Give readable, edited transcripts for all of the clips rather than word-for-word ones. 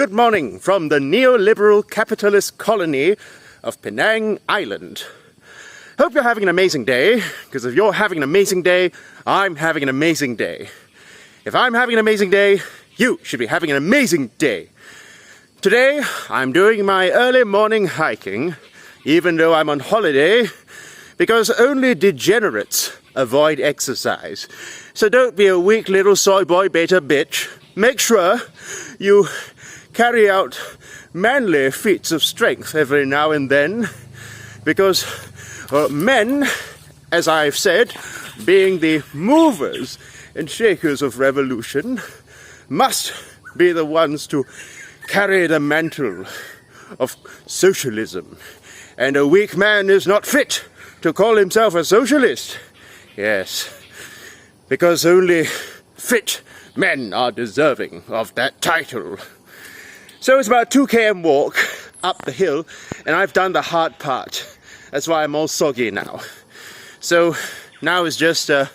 Good morning from the neoliberal capitalist colony of Panang Island. Hope you're having an amazing day, because if you're having an amazing day, I'm having an amazing day. If I'm having an amazing day, you should be having an amazing day. Today, I'm doing my early morning hiking, even though I'm on holiday, because only degenerates avoid exercise. So don't be a weak little soy boy beta bitch. Make sure you carry out manly feats of strength every now and then, because men, as I've said, being the movers and shakers of revolution, must be the ones to carry the mantle of socialism. And a weak man is not fit to call himself a socialist. Yes, because only fit men are deserving of that title. So it's about a 2 km walk up the hill, and I've done the hard part. That's why I'm all soggy now. So now is just the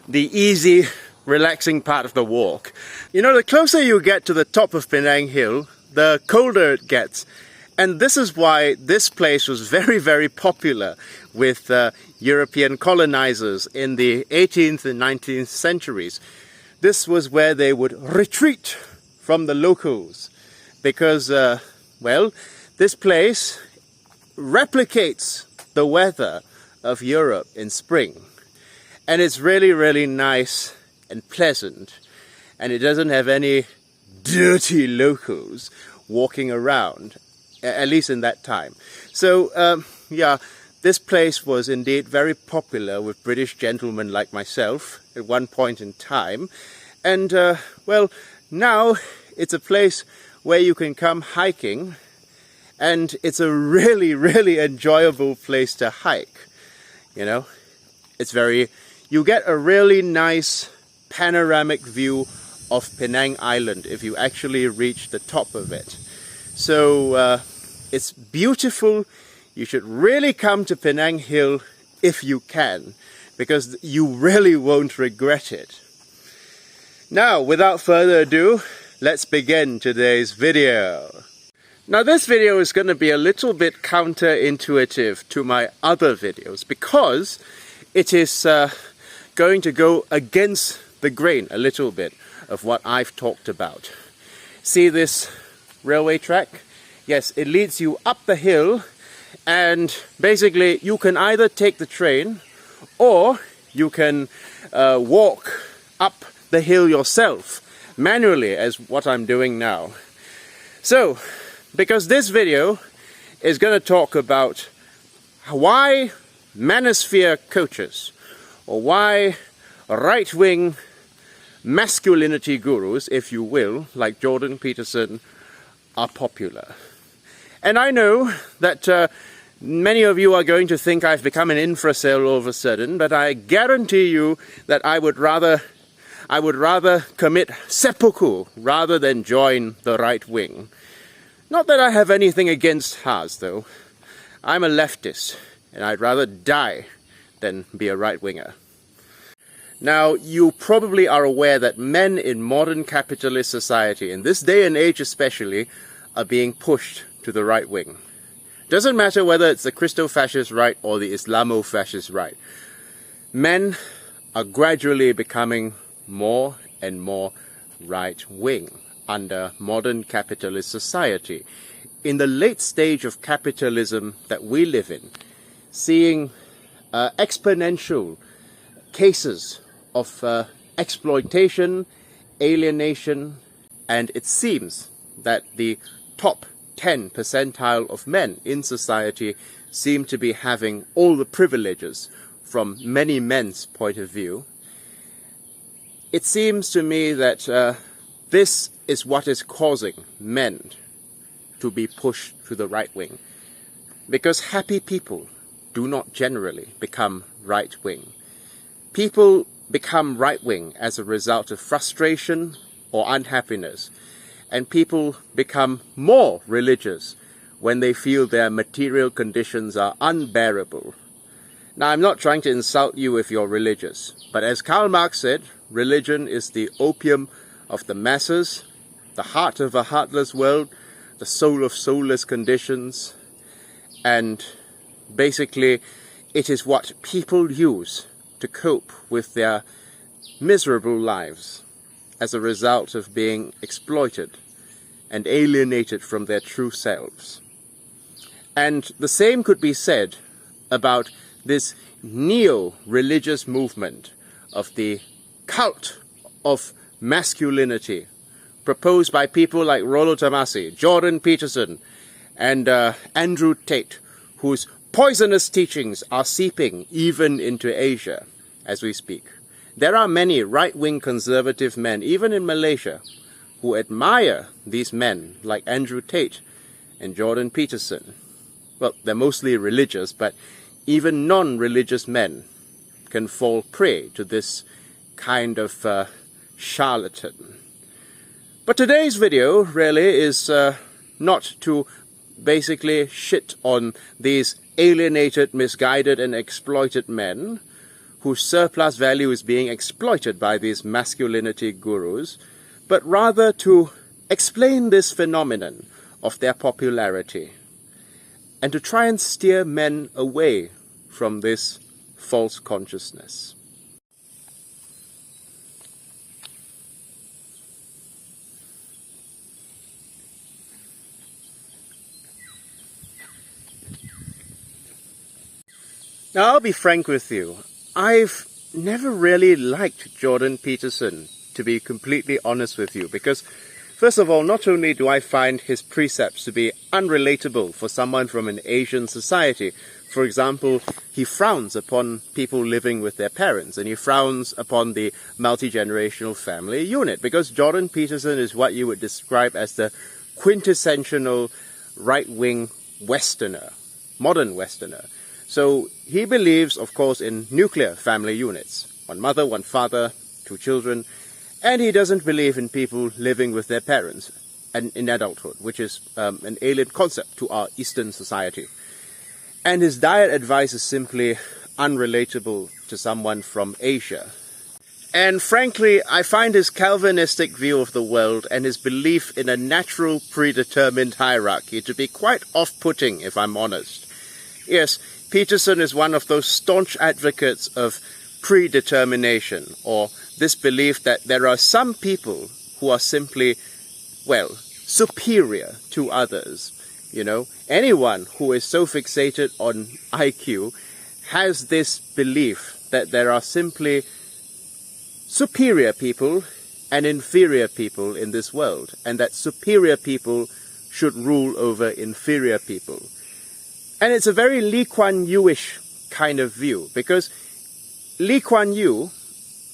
easy, relaxing part of the walk. You know, the closer you get to the top of Panang Hill, the colder it gets. And this is why this place was very, very popular with European colonizers in the 18th and 19th centuries. This was where they would retreat from the locals because, well, this place replicates the weather of Europe in spring. And it's really, really nice and pleasant. And it doesn't have any dirty locals walking around, at least in that time. So, yeah, this place was indeed very popular with British gentlemen like myself at one point in time. And, well, now it's a place where you can come hiking, and it's a really, really enjoyable place to hike. You know, you get a really nice panoramic view of Panang Island if you actually reach the top of it. So it's beautiful. You should really come to Panang Hill if you can, because you really won't regret it. Now, without further ado, let's begin today's video. Now, this video is going to be a little bit counterintuitive to my other videos because it is going to go against the grain a little bit of what I've talked about. See this railway track? Yes, it leads you up the hill, and basically you can either take the train or you can walk up the hill yourself manually, as what I'm doing now. So, because this video is going to talk about why manosphere coaches, or why right-wing masculinity gurus, if you will, like Jordan Peterson, are popular. And I know that many of you are going to think I've become an infracell all of a sudden, but I guarantee you that I would rather commit seppuku rather than join the right wing. Not that I have anything against Haas, though. I'm a leftist, and I'd rather die than be a right-winger. Now, you probably are aware that men in modern capitalist society, in this day and age especially, are being pushed to the right wing. Doesn't matter whether it's the Christo-fascist right or the Islamo-fascist right. Men are gradually becoming more and more right-wing under modern capitalist society. In the late stage of capitalism that we live in, seeing exponential cases of exploitation, alienation, and it seems that the top 10 percentile of men in society seem to be having all the privileges from many men's point of view. It seems to me that this is what is causing men to be pushed to the right wing. Because happy people do not generally become right wing. People become right wing as a result of frustration or unhappiness. And people become more religious when they feel their material conditions are unbearable. Now, I'm not trying to insult you if you're religious, but as Karl Marx said, religion is the opium of the masses, the heart of a heartless world, the soul of soulless conditions, and basically it is what people use to cope with their miserable lives as a result of being exploited and alienated from their true selves. And the same could be said about this neo-religious movement of the cult of masculinity proposed by people like Rollo Tomasi, Jordan Peterson, and Andrew Tate, whose poisonous teachings are seeping even into Asia as we speak. There are many right-wing conservative men, even in Malaysia, who admire these men like Andrew Tate and Jordan Peterson. Well, they're mostly religious, but even non-religious men can fall prey to this kind of charlatan. But today's video really is not to basically shit on these alienated, misguided, and exploited men whose surplus value is being exploited by these masculinity gurus, but rather to explain this phenomenon of their popularity and to try and steer men away from this false consciousness. Now, I'll be frank with you. I've never really liked Jordan Peterson, to be completely honest with you, because first of all, not only do I find his precepts to be unrelatable for someone from an Asian society. For example, he frowns upon people living with their parents, and he frowns upon the multi-generational family unit, because Jordan Peterson is what you would describe as the quintessential right-wing Westerner, modern Westerner. So he believes, of course, in nuclear family units. One mother, one father, two children. And he doesn't believe in people living with their parents and in adulthood, which is an alien concept to our Eastern society. And his diet advice is simply unrelatable to someone from Asia. And frankly, I find his Calvinistic view of the world and his belief in a natural predetermined hierarchy to be quite off-putting, if I'm honest. Yes, Peterson is one of those staunch advocates of predetermination, or this belief that there are some people who are simply, well, superior to others. You know, anyone who is so fixated on IQ has this belief that there are simply superior people and inferior people in this world, and that superior people should rule over inferior people. And it's a very Lee Kuan Yew-ish kind of view, because Lee Kuan Yew,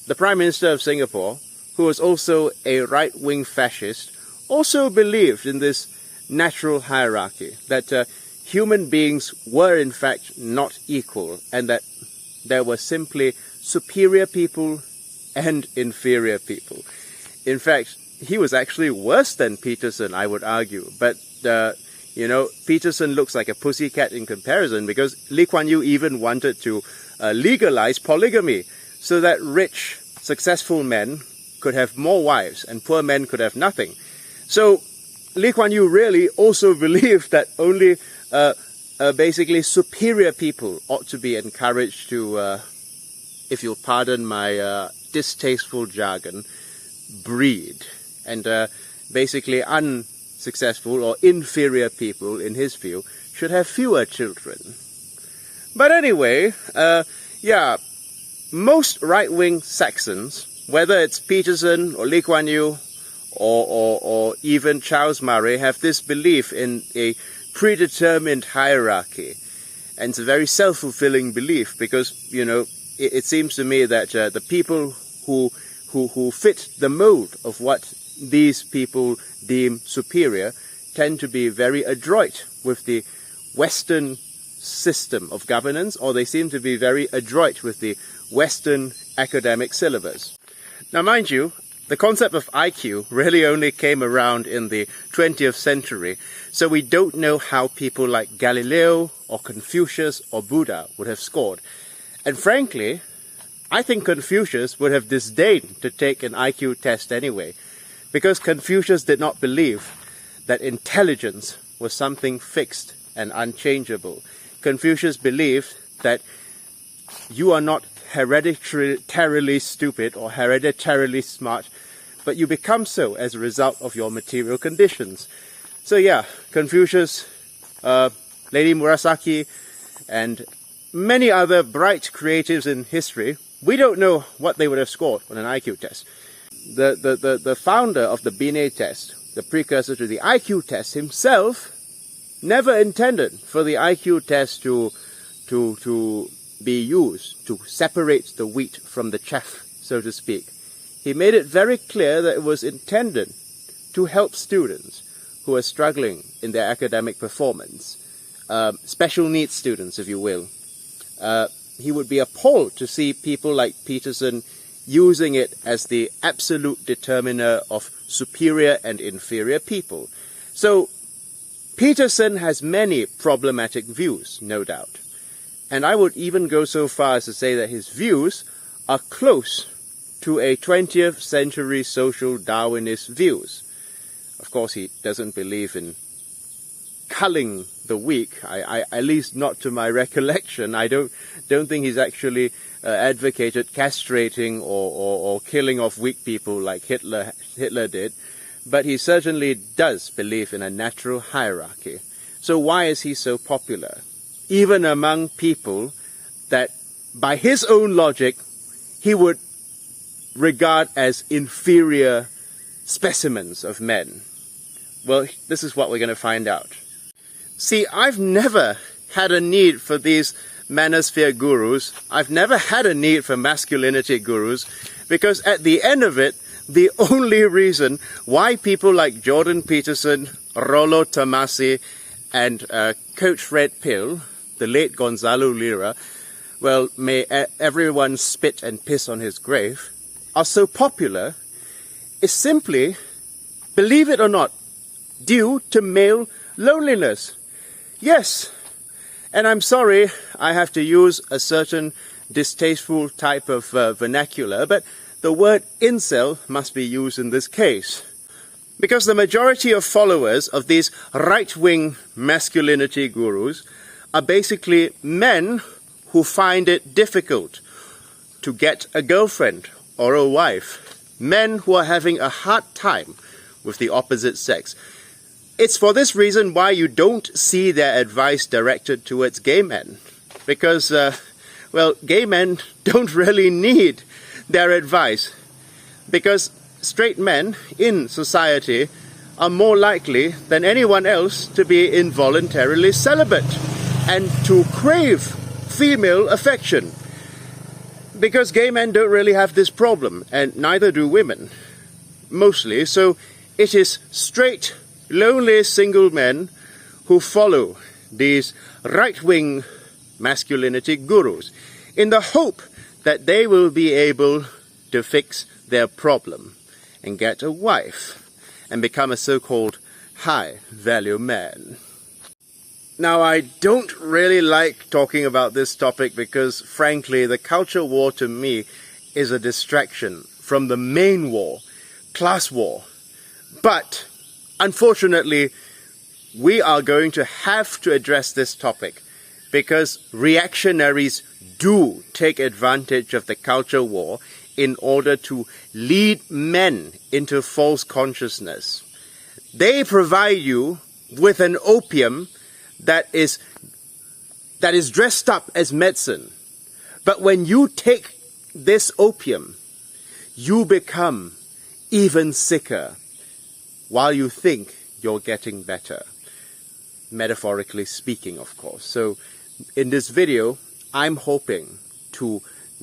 the Prime Minister of Singapore, who was also a right-wing fascist, also believed in this natural hierarchy, that human beings were in fact not equal, and that there were simply superior people and inferior people. In fact, he was actually worse than Peterson, I would argue, but you know, Peterson looks like a pussycat in comparison, because Lee Kuan Yew even wanted to legalize polygamy so that rich, successful men could have more wives and poor men could have nothing. So Lee Kuan Yew really also believed that only basically superior people ought to be encouraged to, if you'll pardon my distasteful jargon, breed. And basically unsuccessful or inferior people, in his view, should have fewer children. But anyway, yeah, most right-wing Saxons, whether it's Peterson or Lee Kuan Yew or even Charles Murray, have this belief in a predetermined hierarchy. And it's a very self-fulfilling belief, because, you know, it seems to me that the people who fit the mold of what these people deem superior tend to be very adroit with the Western system of governance, or they seem to be very adroit with the Western academic syllabus. Now, mind you, the concept of IQ really only came around in the 20th century, so we don't know how people like Galileo or Confucius or Buddha would have scored. And frankly, I think Confucius would have disdained to take an IQ test anyway, because Confucius did not believe that intelligence was something fixed and unchangeable. Confucius believed that you are not hereditarily stupid or hereditarily smart, but you become so as a result of your material conditions. So yeah, Confucius, Lady Murasaki, and many other bright creatives in history, we don't know what they would have scored on an IQ test. The founder of the Binet test, the precursor to the IQ test himself, never intended for the IQ test to be used to separate the wheat from the chaff, so to speak. He made it very clear that it was intended to help students who are struggling in their academic performance, special needs students, if you will. He would be appalled to see people like Peterson using it as the absolute determiner of superior and inferior people. So Peterson has many problematic views, no doubt. And I would even go so far as to say that his views are close to a 20th century social Darwinist views. Of course, he doesn't believe in culling the weak, at least not to my recollection. I don't think he's actually advocated castrating or killing off weak people like Hitler did, but he certainly does believe in a natural hierarchy. So why is he so popular? Even among people that, by his own logic, he would regard as inferior specimens of men. Well, this is what we're going to find out. See, I've never had a need for these manosphere gurus. I've never had a need for masculinity gurus, because at the end of it, the only reason why people like Jordan Peterson, Rollo Tomasi, and Coach Red Pill, the late Gonzalo Lira, well, may everyone spit and piss on his grave, are so popular is simply, believe it or not, due to male loneliness. Yes, and I'm sorry I have to use a certain distasteful type of vernacular, but the word incel must be used in this case. Because the majority of followers of these right-wing masculinity gurus are basically men who find it difficult to get a girlfriend or a wife. Men who are having a hard time with the opposite sex. It's for this reason why you don't see their advice directed towards gay men. Because, well, gay men don't really need their advice. Because straight men in society are more likely than anyone else to be involuntarily celibate and to crave female affection. Because gay men don't really have this problem, and neither do women, mostly. So it is straight, lonely single men who follow these right-wing masculinity gurus in the hope that they will be able to fix their problem and get a wife and become a so-called high-value man. Now, I don't really like talking about this topic because, frankly, the culture war to me is a distraction from the main war, class war. But, unfortunately, we are going to have to address this topic because reactionaries do take advantage of the culture war in order to lead men into false consciousness. They provide you with an opium that is dressed up as medicine. But when you take this opium, you become even sicker while you think you're getting better. Metaphorically speaking, of course. So in this video, I'm hoping to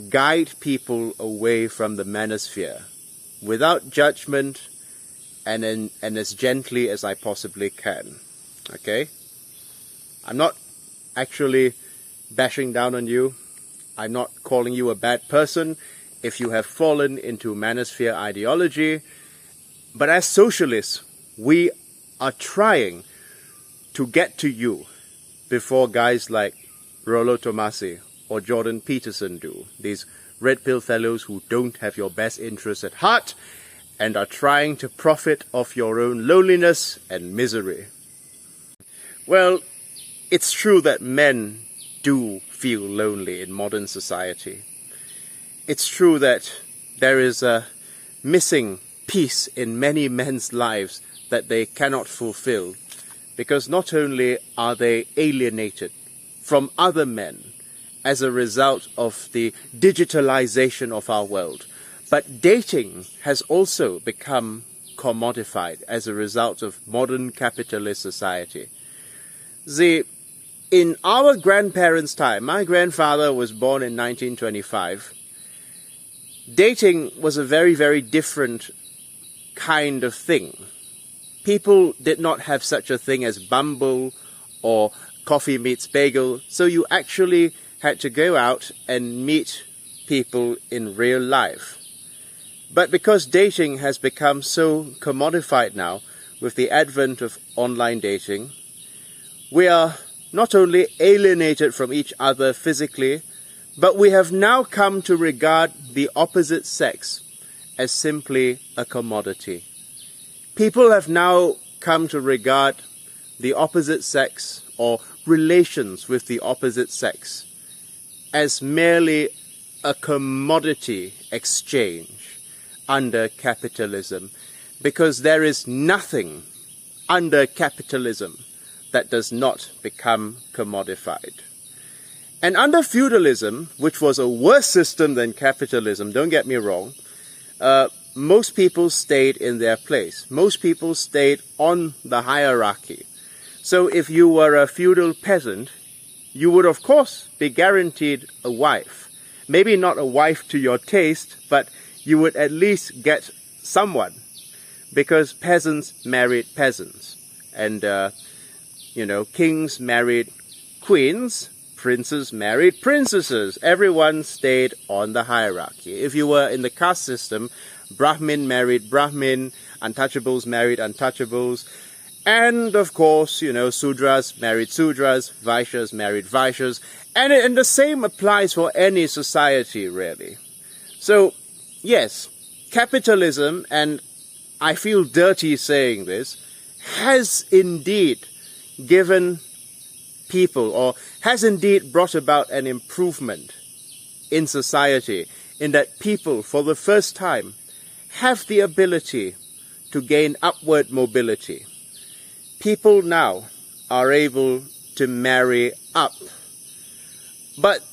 guide people away from the manosphere without judgment and as gently as I possibly can. Okay? I'm not actually bashing down on you. I'm not calling you a bad person if you have fallen into manosphere ideology. But as socialists, we are trying to get to you before guys like Rollo Tomasi or Jordan Peterson do. These red pill fellows who don't have your best interests at heart and are trying to profit off your own loneliness and misery. Well, it's true that men do feel lonely in modern society. It's true that there is a missing piece in many men's lives that they cannot fulfill, because not only are they alienated from other men as a result of the digitalization of our world, but dating has also become commodified as a result of modern capitalist society. See, in our grandparents' time, my grandfather was born in 1925, dating was a very, very different kind of thing. People did not have such a thing as Bumble or coffee meets bagel, so you actually had to go out and meet people in real life. But because dating has become so commodified now with the advent of online dating, we are not only alienated from each other physically, but we have now come to regard the opposite sex as simply a commodity. People have now come to regard the opposite sex or relations with the opposite sex as merely a commodity exchange under capitalism, because there is nothing under capitalism that does not become commodified. And under feudalism, which was a worse system than capitalism, don't get me wrong, most people stayed in their place. Most people stayed on the hierarchy. So if you were a feudal peasant, you would of course be guaranteed a wife. Maybe not a wife to your taste, but you would at least get someone, because peasants married peasants. And, kings married queens, princes married princesses. Everyone stayed on the hierarchy. If you were in the caste system, Brahmin married Brahmin, untouchables married untouchables, and of course, Sudras married Sudras, Vaishyas married Vaishyas, and the same applies for any society, really. So, yes, capitalism, and I feel dirty saying this, has indeed given people, or has indeed brought about an improvement in society, in that people, for the first time, have the ability to gain upward mobility. People now are able to marry up. But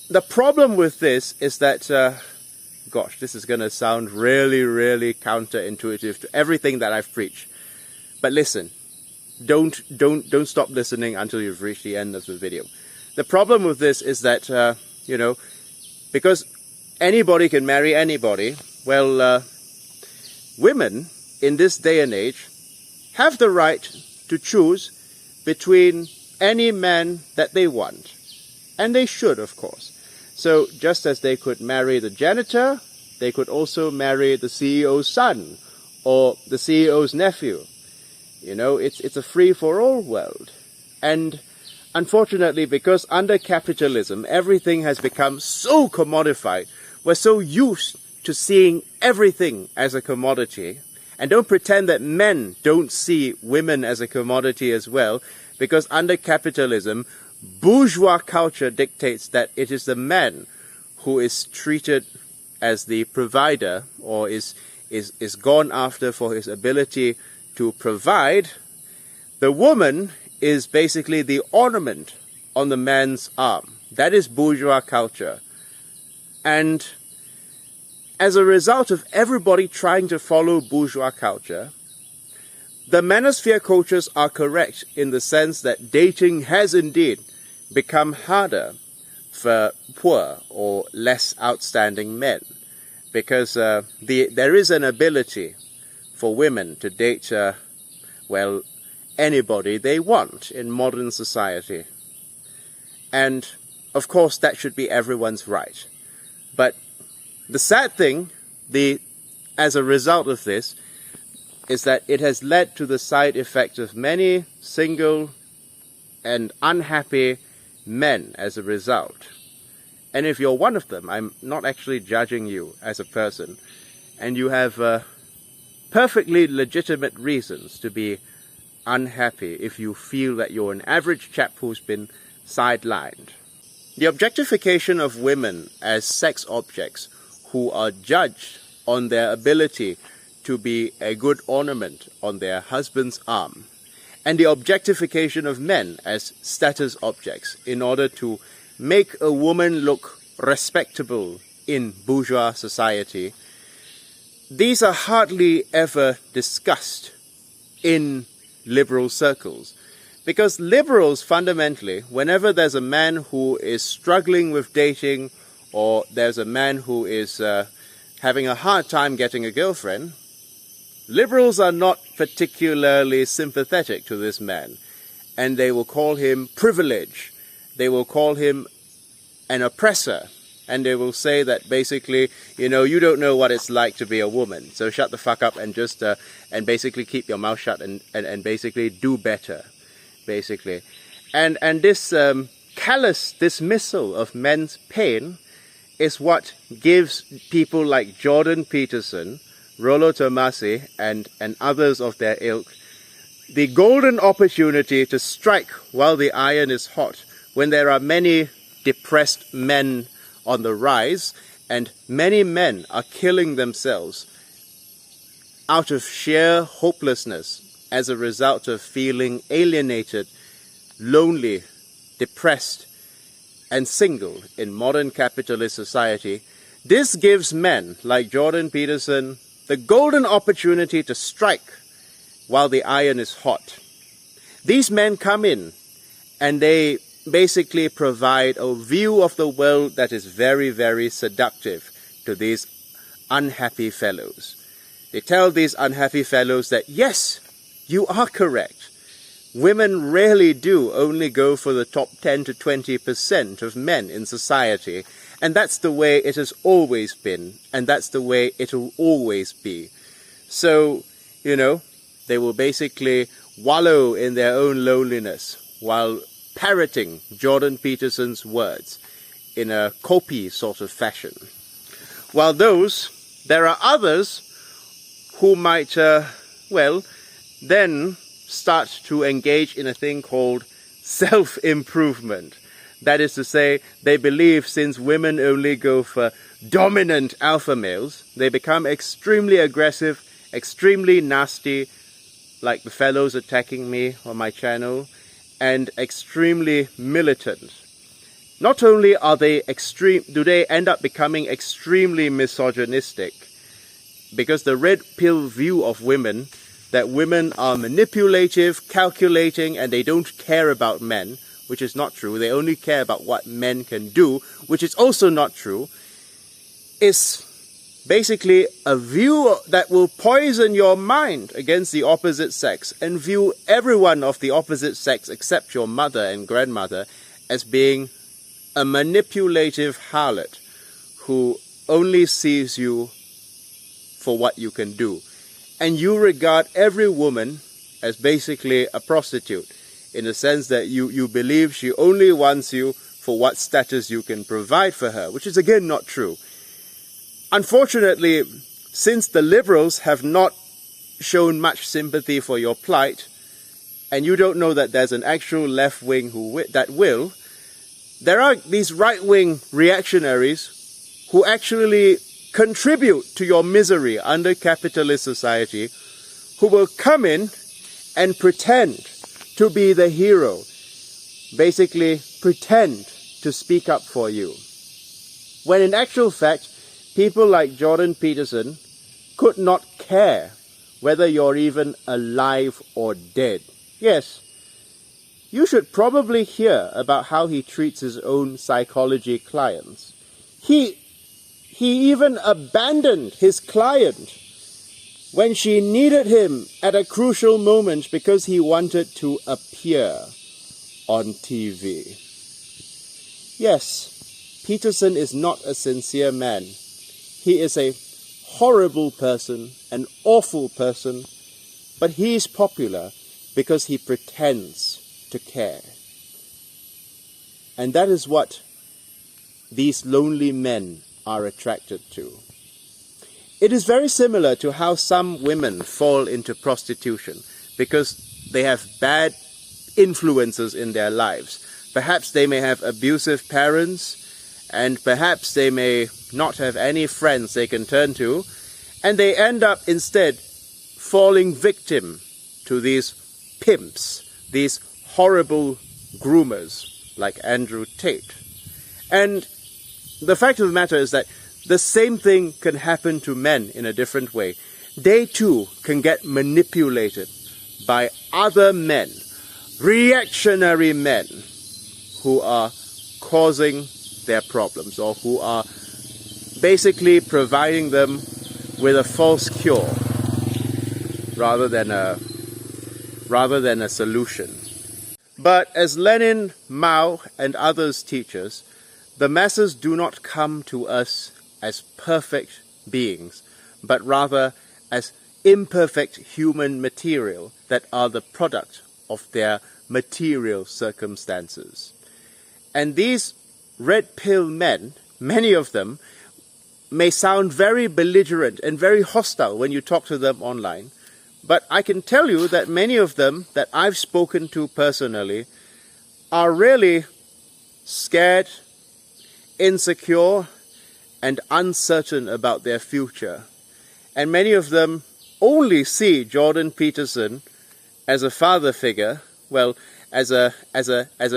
the problem with this is that, this is going to sound really, really counterintuitive to everything that I've preached. But listen, don't stop listening until you've reached the end of the video. The problem with this is that, because anybody can marry anybody, well, women in this day and age have the right to choose between any man that they want. And they should, of course. So just as they could marry the janitor, they could also marry the CEO's son or the CEO's nephew. It's a free-for-all world. And unfortunately, because under capitalism, everything has become so commodified, we're so used to seeing everything as a commodity. And don't pretend that men don't see women as a commodity as well, because under capitalism, bourgeois culture dictates that it is the man who is treated as the provider, or is gone after for his ability to provide. The woman is basically the ornament on the man's arm. That is bourgeois culture. And as a result of everybody trying to follow bourgeois culture, the manosphere coaches are correct in the sense that dating has indeed become harder for poor or less outstanding men, because there is an ability for women to date, anybody they want in modern society. And, of course, that should be everyone's right. But the sad thing, as a result of this, is that it has led to the side effect of many single and unhappy men as a result. And if you're one of them, I'm not actually judging you as a person, and you have perfectly legitimate reasons to be unhappy if you feel that you're an average chap who's been sidelined. The objectification of women as sex objects who are judged on their ability to be a good ornament on their husband's arm, and the objectification of men as status objects in order to make a woman look respectable in bourgeois society, these are hardly ever discussed in liberal circles. Because liberals, fundamentally, whenever there's a man who is struggling with dating, or there's a man who is having a hard time getting a girlfriend, liberals are not particularly sympathetic to this man. And they will call him privilege. They will call him an oppressor. And they will say that basically, you don't know what it's like to be a woman. So shut the fuck up and just, and basically keep your mouth shut and basically do better. Basically. And this callous dismissal of men's pain is what gives people like Jordan Peterson, Rollo Tomasi, and others of their ilk the golden opportunity to strike while the iron is hot, when there are many depressed men on the rise, and many men are killing themselves out of sheer hopelessness as a result of feeling alienated, lonely, depressed, and single in modern capitalist society. This gives men like Jordan Peterson the golden opportunity to strike while the iron is hot. These men come in and they basically provide a view of the world that is very, very seductive to these unhappy fellows. They tell these unhappy fellows that, yes, you are correct. Women rarely do only go for the top 10 to 20% of men in society. And that's the way it has always been. And that's the way it will always be. So, they will basically wallow in their own loneliness while parroting Jordan Peterson's words in a copy sort of fashion. While there are others who might, then start to engage in a thing called self-improvement. That is to say, they believe since women only go for dominant alpha males, they become extremely aggressive, extremely nasty, like the fellows attacking me on my channel, and extremely militant. Not only are they do they end up becoming extremely misogynistic, because the red pill view of women, that women are manipulative, calculating, and they don't care about men, which is not true. They only care about what men can do, which is also not true, is basically a view that will poison your mind against the opposite sex and view everyone of the opposite sex except your mother and grandmother as being a manipulative harlot who only sees you for what you can do. And you regard every woman as basically a prostitute, in the sense that you believe she only wants you for what status you can provide for her, which is again not true. Unfortunately, since the liberals have not shown much sympathy for your plight, and you don't know that there's an actual left wing that will, there are these right-wing reactionaries who actually contribute to your misery under capitalist society, who will come in and pretend to be the hero, basically pretend to speak up for you. When in actual fact, people like Jordan Peterson could not care whether you're even alive or dead. Yes, you should probably hear about how he treats his own psychology clients. He even abandoned his client when she needed him at a crucial moment because he wanted to appear on TV. Yes, Peterson is not a sincere man. He is a horrible person, an awful person, but he is popular because he pretends to care. And that is what these lonely men are attracted to. It is very similar to how some women fall into prostitution because they have bad influences in their lives. Perhaps they may have abusive parents, and perhaps they may not have any friends they can turn to, and they end up instead falling victim to these pimps, these horrible groomers like Andrew Tate. And the fact of the matter is that the same thing can happen to men in a different way. They too can get manipulated by other men, reactionary men, who are causing their problems, or who are basically providing them with a false cure rather than a solution. But as Lenin, Mao, and others teach us, the masses do not come to us as perfect beings, but rather as imperfect human material that are the product of their material circumstances. And these red pill men, many of them, may sound very belligerent and very hostile when you talk to them online. But I can tell you that many of them that I've spoken to personally are really scared, insecure, and uncertain about their future. And many of them only see Jordan Peterson as a father figure, well, as a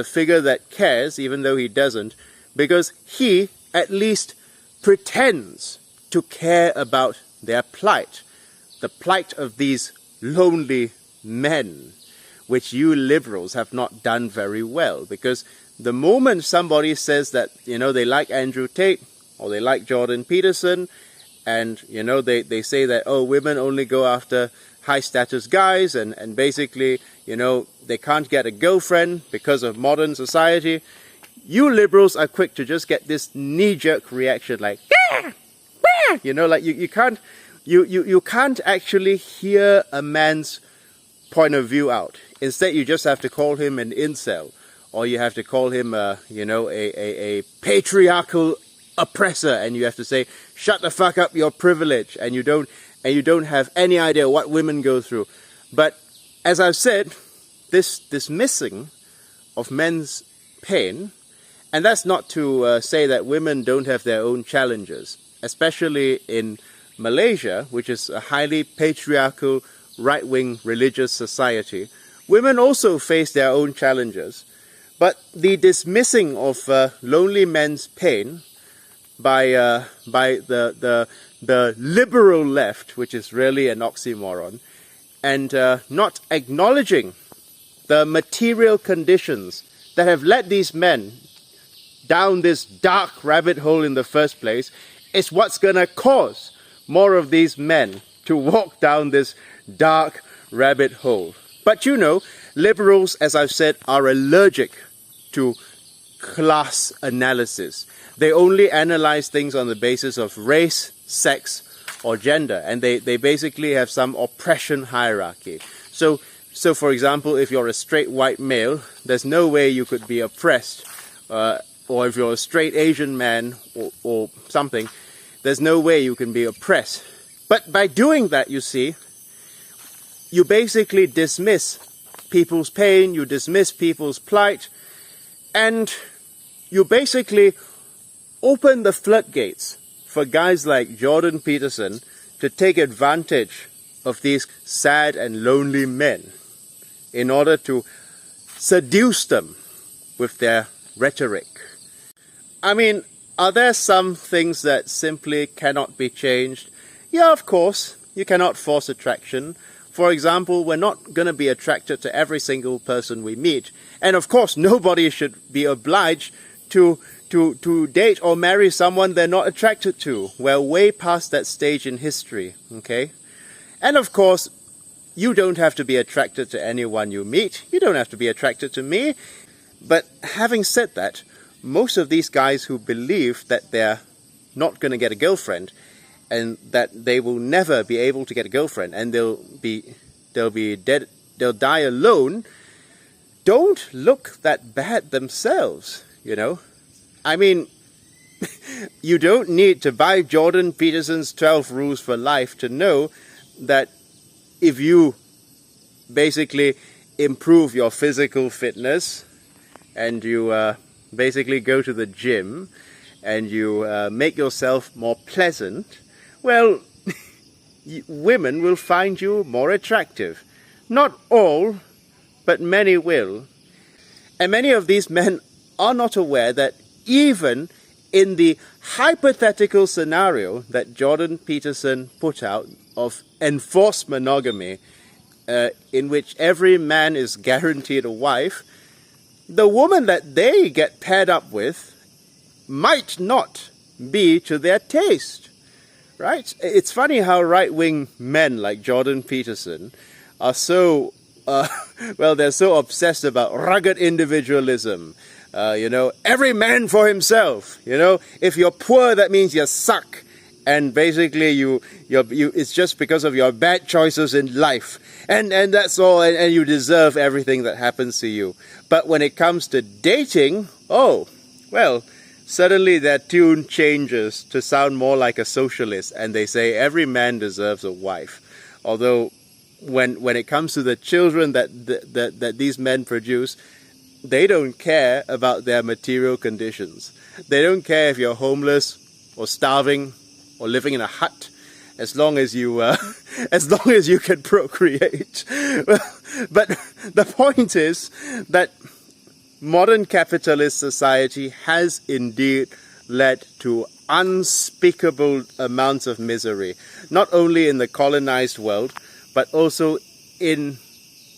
figure that cares, even though he doesn't, because he at least pretends to care about their plight, the plight of these lonely men, which you liberals have not done very well. Because the moment somebody says that, they like Andrew Tate, or they like Jordan Peterson, and, they say that, oh, women only go after high-status guys, and basically, they can't get a girlfriend because of modern society, you liberals are quick to just get this knee-jerk reaction like, "Ah! Ah!" Like you can't actually hear a man's point of view out. Instead, you just have to call him an incel, or you have to call him a patriarchal oppressor, and you have to say, shut the fuck up, you're privileged, and you don't have any idea what women go through. But as I've said, this dismissing of men's pain, and that's not to say that women don't have their own challenges, especially in Malaysia, which is a highly patriarchal, right-wing religious society. Women also face their own challenges. But the dismissing of lonely men's pain by the liberal left, which is really an oxymoron, and not acknowledging the material conditions that have led these men down this dark rabbit hole in the first place, is what's going to cause more of these men to walk down this dark rabbit hole. But liberals, as I've said, are allergic to class analysis. They only analyze things on the basis of race, sex, or gender, and they basically have some oppression hierarchy. So for example, if you're a straight white male, there's no way you could be oppressed, or if you're a straight Asian man or something, there's no way you can be oppressed. But by doing that, you see, you basically dismiss people's pain, you dismiss people's plight, and you basically open the floodgates for guys like Jordan Peterson to take advantage of these sad and lonely men in order to seduce them with their rhetoric. I mean, are there some things that simply cannot be changed? Yeah, of course. You cannot force attraction. For example, we're not going to be attracted to every single person we meet. And of course, nobody should be obliged to date or marry someone they're not attracted to. We're way past that stage in history, okay? And of course, you don't have to be attracted to anyone you meet. You don't have to be attracted to me. But having said that, most of these guys who believe that they're not going to get a girlfriend and that they will never be able to get a girlfriend and they'll be dead, they'll die alone, don't look that bad themselves, I mean, You don't need to buy Jordan Peterson's 12 Rules for Life to know that if you basically improve your physical fitness and you basically go to the gym and you make yourself more pleasant, well, women will find you more attractive. Not all, but many will. And many of these men are not aware that even in the hypothetical scenario that Jordan Peterson put out of enforced monogamy, in which every man is guaranteed a wife, the woman that they get paired up with might not be to their taste, right? It's funny how right-wing men like Jordan Peterson are so, they're so obsessed about rugged individualism. Every man for himself. If you're poor, that means you suck. And basically, it's just because of your bad choices in life. And that's all, and you deserve everything that happens to you. But when it comes to dating, suddenly their tune changes to sound more like a socialist, and they say every man deserves a wife. Although, when it comes to the children that these men produce, they don't care about their material conditions. They don't care if you're homeless or starving or living in a hut, as long as you can procreate. But the point is that modern capitalist society has indeed led to unspeakable amounts of misery, not only in the colonized world, but also in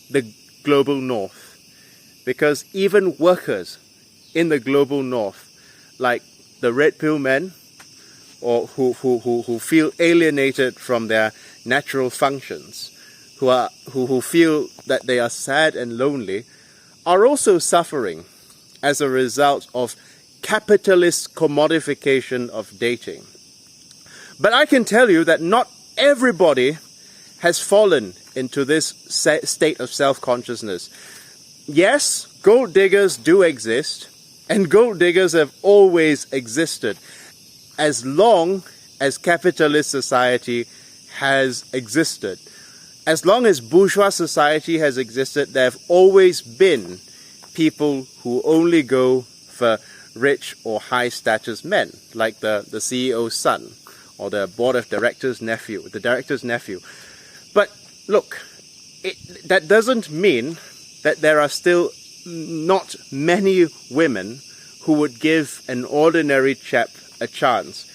the global north. Because even workers in the global north, like the red pill men, or who feel alienated from their natural functions, who feel that they are sad and lonely, are also suffering as a result of capitalist commodification of dating. But I can tell you that not everybody has fallen into this state of self-consciousness. Yes, gold diggers do exist, and gold diggers have always existed. As long as capitalist society has existed, as long as bourgeois society has existed, there have always been people who only go for rich or high-status men, like the CEO's son, or the board of directors' nephew, the director's nephew. But look, that doesn't mean that there are still not many women who would give an ordinary chap a chance.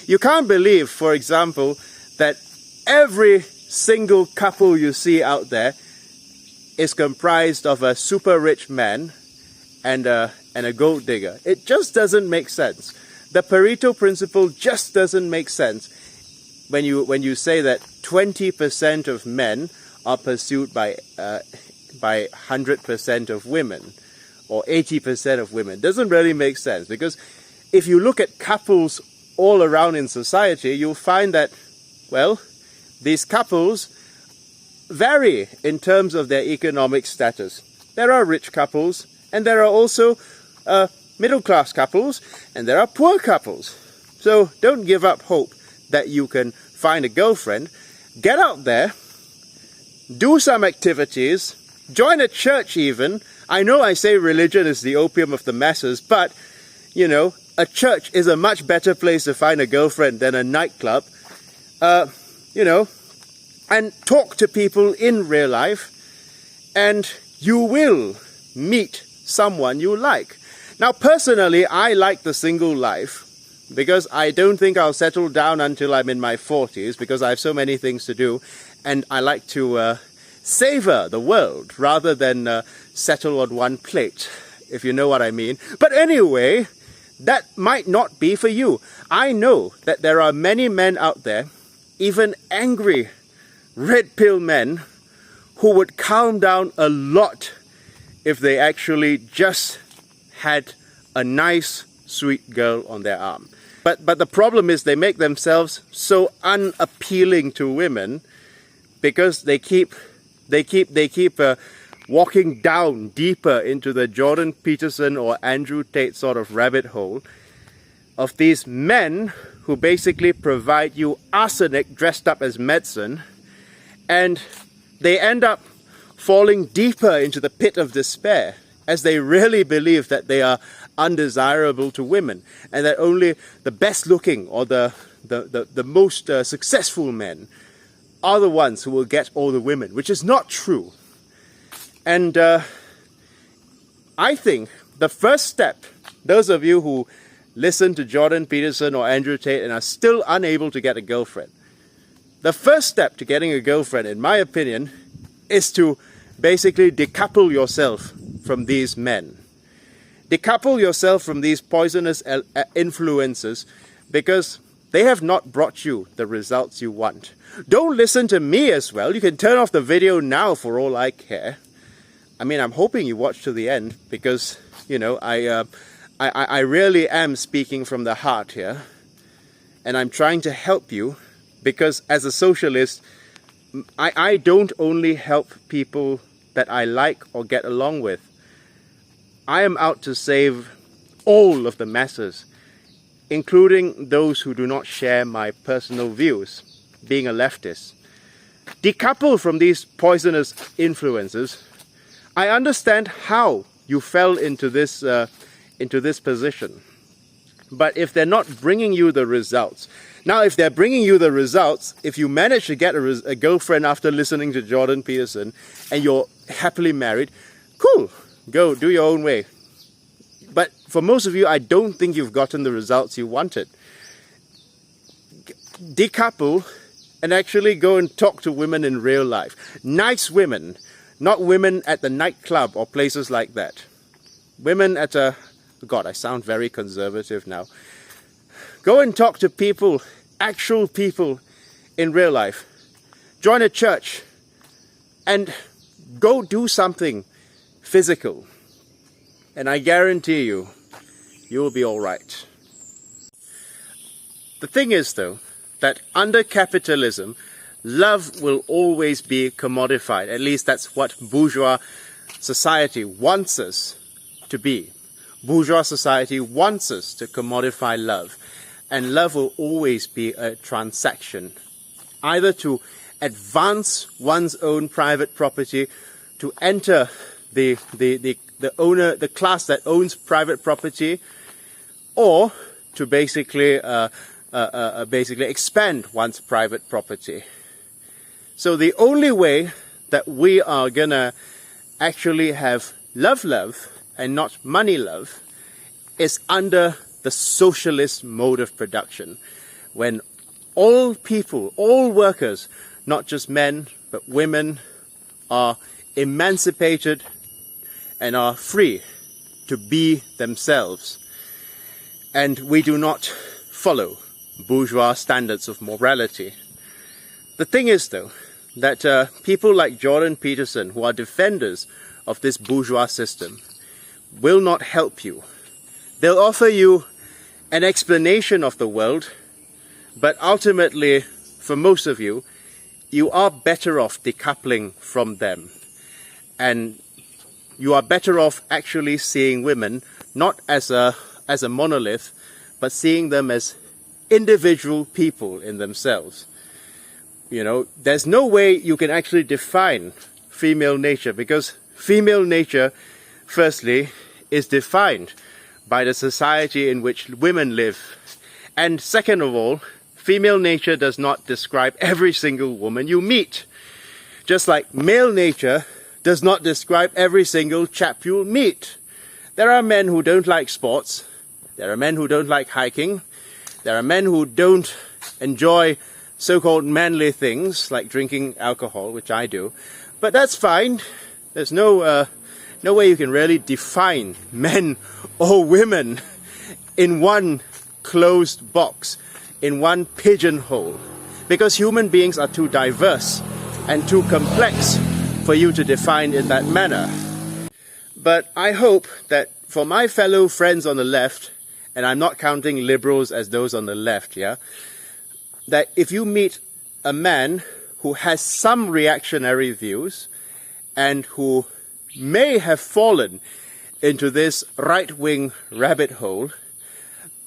You can't believe, for example, that every single couple you see out there is comprised of a super rich man and a gold digger. It just doesn't make sense. The Pareto principle just doesn't make sense when you say that 20% of men are pursued by 100% of women, or 80% of women. Doesn't really make sense, because if you look at couples all around in society, you'll find that, these couples vary in terms of their economic status. There are rich couples, and there are also middle-class couples, and there are poor couples. So don't give up hope that you can find a girlfriend. Get out there, do some activities, join a church even. I know I say religion is the opium of the masses, but, a church is a much better place to find a girlfriend than a nightclub. And talk to people in real life, and you will meet someone you like. Now, personally, I like the single life, because I don't think I'll settle down until I'm in my 40s, because I have so many things to do, and I like to savor the world rather than settle on one plate, if you know what I mean. But anyway, that might not be for you. I know that there are many men out there, even angry red pill men, who would calm down a lot if they actually just had a nice, sweet girl on their arm. But the problem is they make themselves so unappealing to women because they keep walking down deeper into the Jordan Peterson or Andrew Tate sort of rabbit hole, of these men who basically provide you arsenic dressed up as medicine, and they end up falling deeper into the pit of despair as they really believe that they are undesirable to women and that only the best looking or the most successful men are the ones who will get all the women, which is not true. And I think the first step, those of you who listen to Jordan Peterson or Andrew Tate and are still unable to get a girlfriend, the first step to getting a girlfriend, in my opinion, is to basically decouple yourself from these men. Decouple yourself from these poisonous influences, because they have not brought you the results you want. Don't listen to me as well. You can turn off the video now for all I care. I mean, I'm hoping you watch to the end, because, you know, I really am speaking from the heart here. And I'm trying to help you, because as a socialist, I don't only help people that I like or get along with. I am out to save all of the masses, including those who do not share my personal views, being a leftist. Decouple from these poisonous influences. I understand how you fell into this position. But if they're not bringing you the results, now if they're bringing you the results, if you manage to get a girlfriend after listening to Jordan Peterson and you're happily married, cool, go do your own way. But for most of you, I don't think you've gotten the results you wanted. Decouple and actually go and talk to women in real life. Nice women, not women at the nightclub or places like that. Women at a... God, I sound very conservative now. Go and talk to people, actual people in real life. Join a church and go do something physical. And I guarantee you, you will be all right. The thing is, though, that under capitalism, love will always be commodified. At least that's what bourgeois society wants us to be. Bourgeois society wants us to commodify love. And love will always be a transaction, either to advance one's own private property, to enter the class that owns private property, or to basically expand one's private property. So the only way that we are gonna actually have love and not money love is under the socialist mode of production, when all people, all workers, not just men but women, are emancipated and are free to be themselves. And we do not follow bourgeois standards of morality. The thing is, though, that people like Jordan Peterson, who are defenders of this bourgeois system, will not help you. They'll offer you an explanation of the world, but ultimately, for most of you, you are better off decoupling from them. And you are better off actually seeing women not as a monolith, but seeing them as individual people in themselves. You know, there's no way you can actually define female nature, because female nature, firstly, is defined by the society in which women live. And second of all, female nature does not describe every single woman you meet. Just like male nature does not describe every single chap you'll meet. There are men who don't like sports. There are men who don't like hiking. There are men who don't enjoy so-called manly things like drinking alcohol, which I do. But that's fine. There's no way you can really define men or women in one closed box, in one pigeonhole, because human beings are too diverse and too complex for you to define in that manner. But I hope that for my fellow friends on the left, and I'm not counting liberals as those on the left, yeah, that if you meet a man who has some reactionary views and who may have fallen into this right-wing rabbit hole,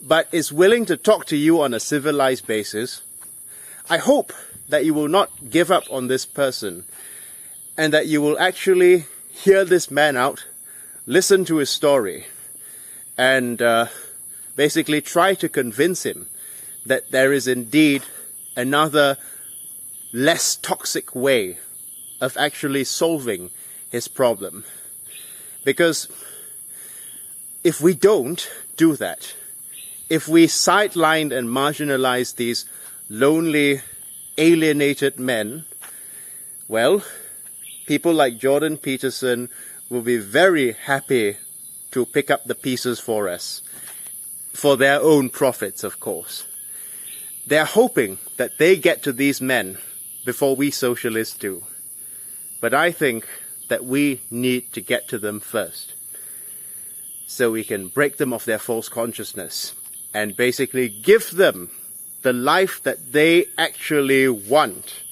but is willing to talk to you on a civilized basis, I hope that you will not give up on this person and that you will actually hear this man out, listen to his story, and basically try to convince him that there is indeed another less toxic way of actually solving his problem. Because if we don't do that, if we sideline and marginalize these lonely, alienated men, well, people like Jordan Peterson will be very happy to pick up the pieces for us, for their own profits, of course. They're hoping that they get to these men before we socialists do. But I think that we need to get to them first, so we can break them of their false consciousness and basically give them the life that they actually want,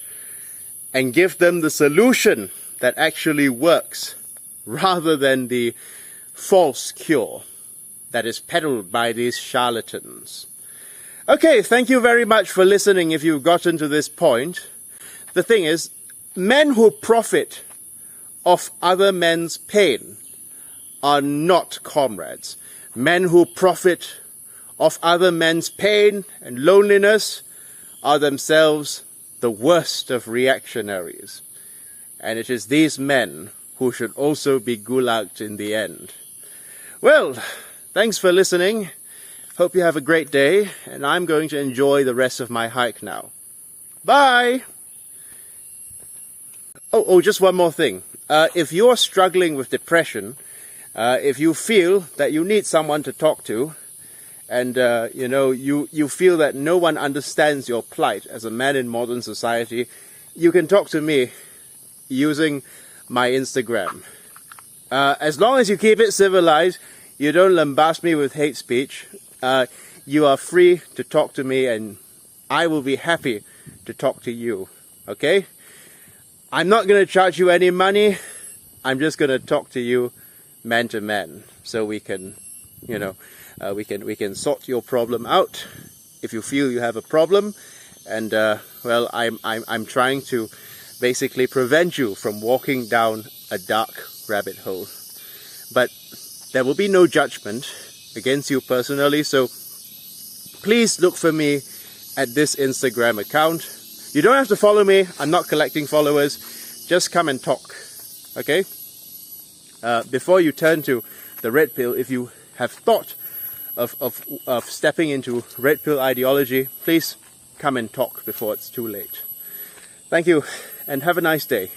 and give them the solution that actually works, rather than the false cure that is peddled by these charlatans. Okay, thank you very much for listening if you've gotten to this point. The thing is, men who profit of other men's pain are not comrades. Men who profit of other men's pain and loneliness are themselves the worst of reactionaries. And it is these men who should also be gulagged in the end. Well, thanks for listening. Hope you have a great day, and I'm going to enjoy the rest of my hike now. Bye! Oh, just one more thing. If you're struggling with depression, if you feel that you need someone to talk to, and you feel that no one understands your plight as a man in modern society, you can talk to me using my Instagram. As long as you keep it civilized, you don't lambast me with hate speech, you are free to talk to me, and I will be happy to talk to you. Okay? I'm not going to charge you any money. I'm just going to talk to you man to man, so we can, we can sort your problem out if you feel you have a problem. And well, I'm trying to basically prevent you from walking down a dark rabbit hole. But there will be no judgment against you personally, so please look for me at this Instagram account. You don't have to follow me. I'm not collecting followers. Just come and talk. Okay? Before you turn to the red pill, if you have thought of stepping into red pill ideology, please come and talk before it's too late. Thank you, and have a nice day.